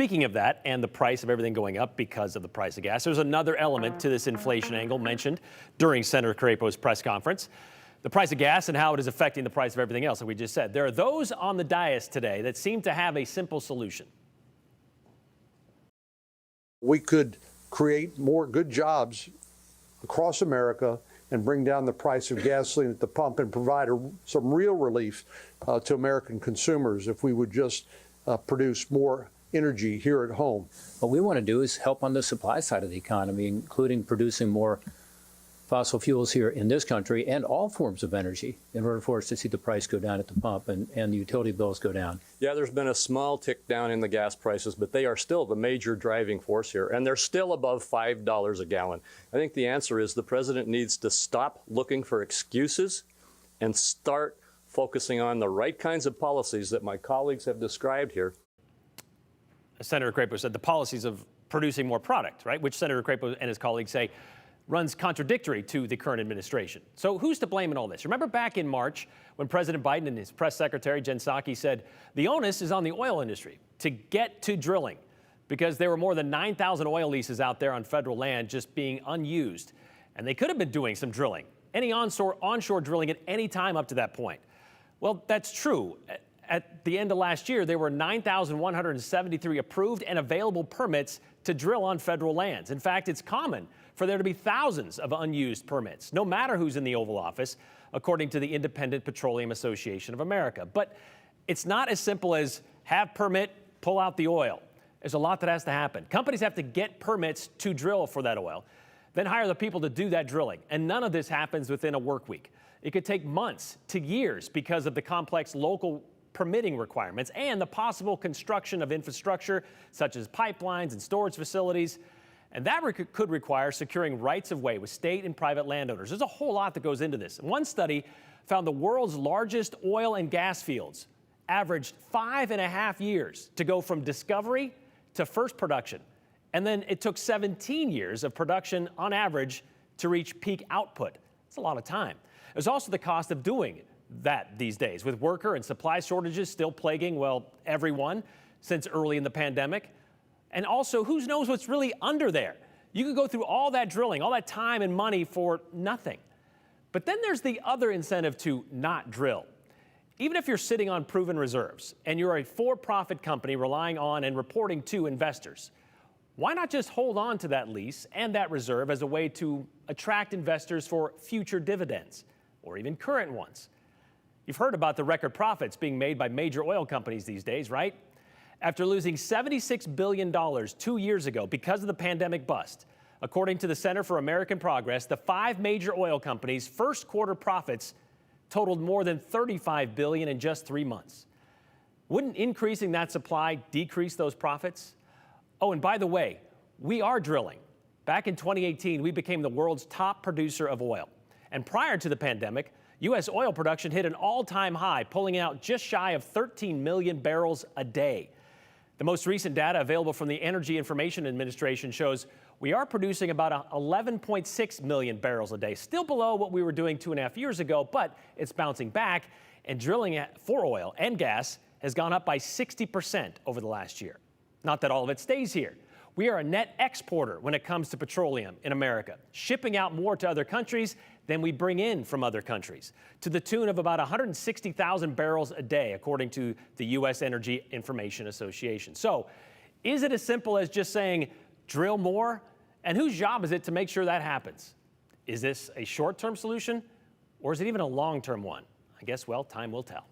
speaking of that and the price of everything going up because of the price of gas, there's another element to this inflation angle mentioned during Senator Crapo's press conference. The price of gas and how it is affecting the price of everything else, like we just said. There are those on the dais today that seem to have a simple solution. We could create more good jobs across America and bring down the price of gasoline at the pump and provide some real relief to American consumers if we would just produce more energy here at home. What we want to do is help on the supply side of the economy, including producing more fossil fuels here in this country and all forms of energy in order for us to see the price go down at the pump and the utility bills go down. Yeah, there's been a small tick down in the gas prices, but they are still the major driving force here, and they're still above $5 a gallon. I think the answer is the president needs to stop looking for excuses and start focusing on the right kinds of policies that my colleagues have described here. Senator Crapo said the policies of producing more product, right, which Senator Crapo and his colleagues say runs contradictory to the current administration. So who's to blame in all this? Remember back in March when President Biden and his press secretary, Jen Psaki, said the onus is on the oil industry to get to drilling because there were more than 9,000 oil leases out there on federal land just being unused. And they could have been doing some drilling, any onshore drilling at any time up to that point. Well, that's true. At the end of last year, there were 9,173 approved and available permits to drill on federal lands. In fact, it's common for there to be thousands of unused permits, no matter who's in the Oval Office, according to the Independent Petroleum Association of America. But it's not as simple as have permit, pull out the oil. There's a lot that has to happen. Companies have to get permits to drill for that oil, then hire the people to do that drilling. And none of this happens within a work week. It could take months to years because of the complex local permitting requirements and the possible construction of infrastructure such as pipelines and storage facilities. And that could require securing rights of way with state and private landowners. There's a whole lot that goes into this. One study found the world's largest oil and gas fields averaged 5.5 years to go from discovery to first production. And then it took 17 years of production on average to reach peak output. It's a lot of time. There's also the cost of doing that these days, with worker and supply shortages still plaguing, well, everyone since early in the pandemic. And also, who knows what's really under there? You could go through all that drilling, all that time and money for nothing. But then there's the other incentive to not drill. Even if you're sitting on proven reserves and you're a for-profit company relying on and reporting to investors, why not just hold on to that lease and that reserve as a way to attract investors for future dividends or even current ones? You've heard about the record profits being made by major oil companies these days, right? After losing $76 billion 2 years ago because of the pandemic bust, according to the Center for American Progress, the 5 major oil companies' first quarter profits totaled more than $35 billion in just 3 months. Wouldn't increasing that supply decrease those profits? Oh, and by the way, we are drilling. Back in 2018, we became the world's top producer of oil. And prior to the pandemic, U.S. oil production hit an all-time high, pulling out just shy of 13 million barrels a day. The most recent data available from the Energy Information Administration shows we are producing about 11.6 million barrels a day, still below what we were doing 2.5 years ago, but it's bouncing back, and drilling for oil and gas has gone up by 60% over the last year. Not that all of it stays here. We are a net exporter when it comes to petroleum in America, shipping out more to other countries than we bring in from other countries, to the tune of about 160,000 barrels a day, according to the U.S. Energy Information Association. So is it as simple as just saying, drill more? And whose job is it to make sure that happens? Is this a short-term solution, or is it even a long-term one? I guess, well, time will tell.